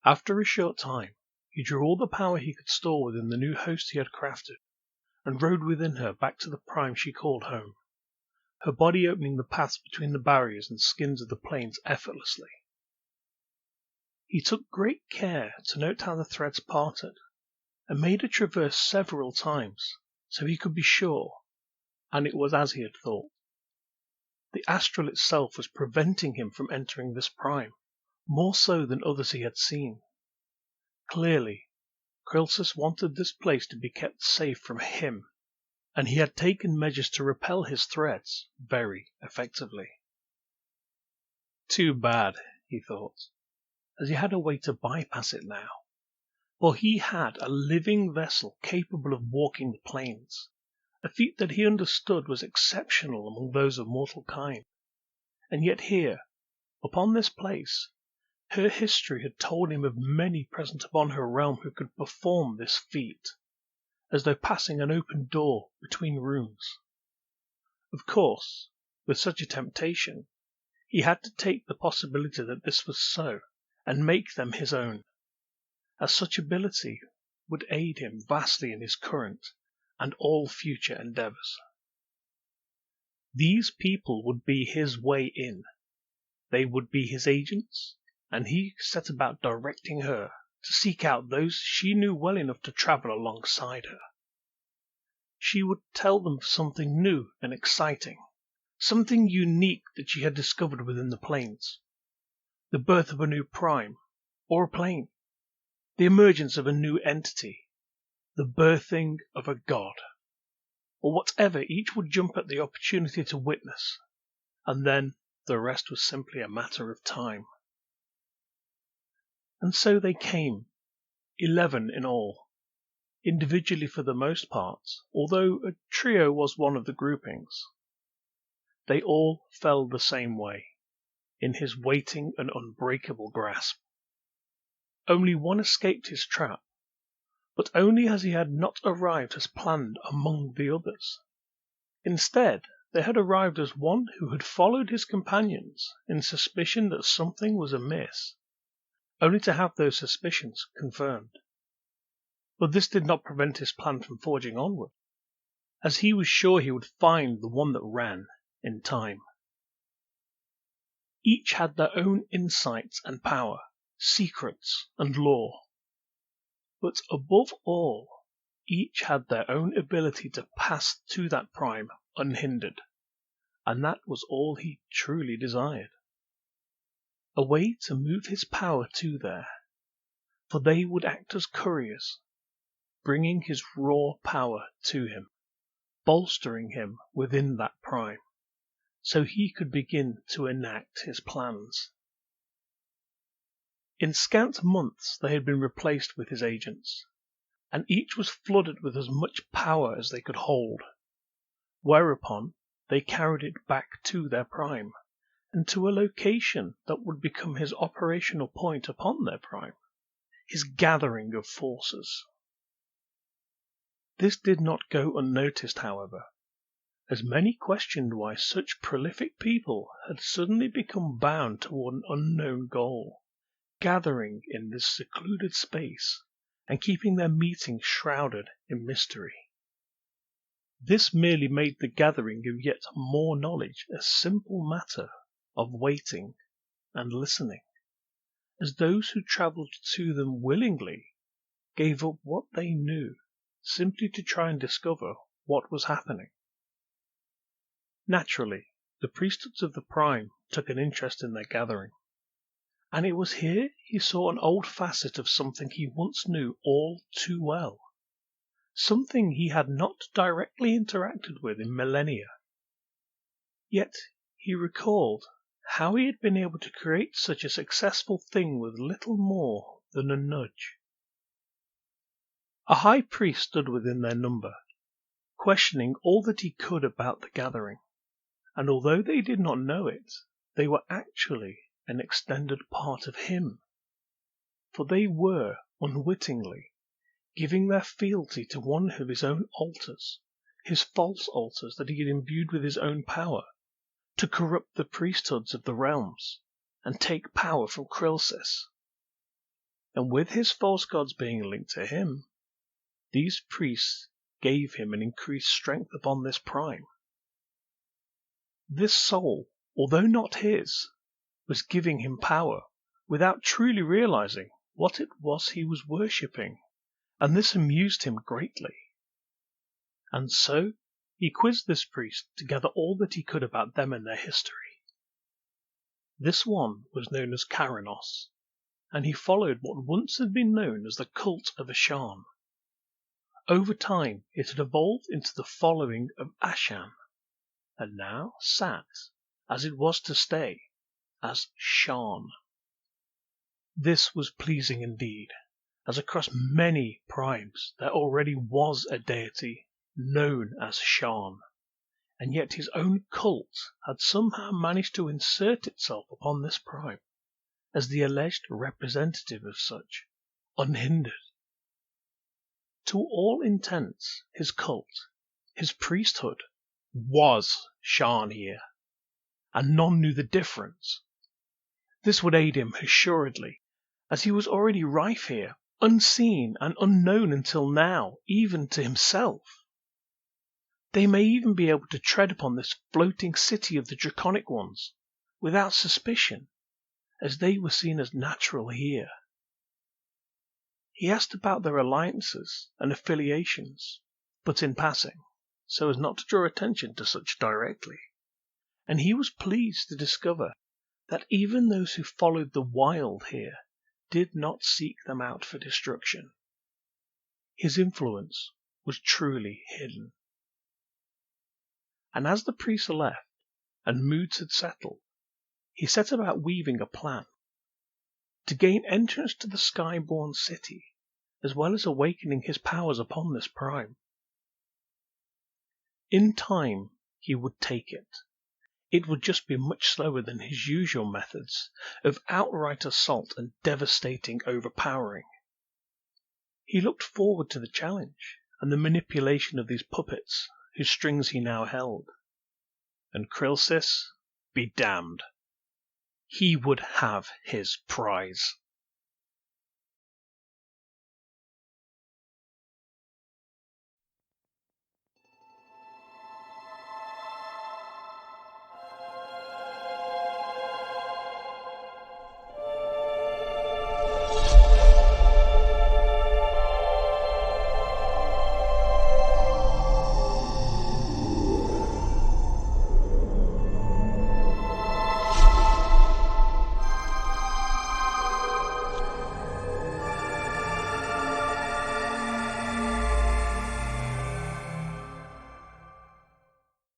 After a short time, he drew all the power he could store within the new host he had crafted, and rode within her back to the prime she called home, her body opening the paths between the barriers and skins of the plains effortlessly. He took great care to note how the threads parted, and made a traverse several times, so he could be sure, and it was as he had thought. The astral itself was preventing him from entering this prime, more so than others he had seen. Clearly, chrylsis wanted this place to be kept safe from him, and he had taken measures to repel his threats very effectively. Too bad, he thought, as he had a way to bypass it now, for he had a living vessel capable of walking the plains, a feat that he understood was exceptional among those of mortal kind. And yet here, upon this place, her history had told him of many present upon her realm who could perform this feat, as though passing an open door between rooms. Of course, with such a temptation, he had to take the possibility that this was so, and make them his own, as such ability would aid him vastly in his current and all future endeavors. These people would be his way in. They would be his agents, and he set about directing her to seek out those she knew well enough to travel alongside her. She would tell them something new and exciting, something unique that she had discovered within the plains. The birth of a new prime, or a plane, the emergence of a new entity, the birthing of a god, or whatever each would jump at the opportunity to witness, and then the rest was simply a matter of time. And so they came, 11 in all, individually for the most part, although a trio was one of the groupings. They all fell the same way, in his waiting and unbreakable grasp. Only one escaped his trap, but only as he had not arrived as planned among the others. Instead, they had arrived as one who had followed his companions in suspicion that something was amiss, only to have those suspicions confirmed. But this did not prevent his plan from forging onward, as he was sure he would find the one that ran in time. Each had their own insights and power, secrets and lore. But above all, each had their own ability to pass to that prime unhindered, and that was all he truly desired. A way to move his power to there, for they would act as couriers, bringing his raw power to him, bolstering him within that prime, so he could begin to enact his plans. In scant months they had been replaced with his agents, and each was flooded with as much power as they could hold, whereupon they carried it back to their prime, and to a location that would become his operational point upon their prime, his gathering of forces. This did not go unnoticed, however, as many questioned why such prolific people had suddenly become bound toward an unknown goal, gathering in this secluded space and keeping their meetings shrouded in mystery. This merely made the gathering of yet more knowledge a simple matter of waiting and listening, as those who travelled to them willingly gave up what they knew simply to try and discover what was happening. Naturally, the priesthoods of the prime took an interest in their gathering, and it was here he saw an old facet of something he once knew all too well, something he had not directly interacted with in millennia. Yet he recalled how he had been able to create such a successful thing with little more than a nudge. A high priest stood within their number, questioning all that he could about the gathering, and although they did not know it, they were actually an extended part of him, for they were, unwittingly, giving their fealty to one of his own altars, his false altars that he had imbued with his own power, to corrupt the priesthoods of the realms, and take power from chrylsis. and with his false gods being linked to him, these priests gave him an increased strength upon this prime. This soul, although not his, was giving him power without truly realizing what it was he was worshipping, and this amused him greatly. And so he quizzed this priest to gather all that he could about them and their history. This one was known as Karnefos, and he followed what once had been known as the cult of Ashan. Over time it had evolved into the following of Ashan, and now sat, as it was to stay, as Shan. This was pleasing indeed, as across many primes there already was a deity known as Shan, and yet his own cult had somehow managed to insert itself upon this prime, as the alleged representative of such, unhindered. To all intents, his cult, his priesthood, was Shan here, and none knew the difference. This would aid him assuredly, as he was already rife here, unseen and unknown until now, even to himself. They may even be able to tread upon this floating city of the draconic ones, without suspicion, as they were seen as natural here. He asked about their alliances and affiliations, but in passing, so as not to draw attention to such directly, and he was pleased to discover that even those who followed the wild here did not seek them out for destruction. His influence was truly hidden. And as the priests left and moods had settled, he set about weaving a plan to gain entrance to the sky-born city, as well as awakening his powers upon this prime. In time he would take it. It would just be much slower than his usual methods of outright assault and devastating overpowering. He looked forward to the challenge and the manipulation of these puppets whose strings he now held. And chrylsis be damned. He would have his prize.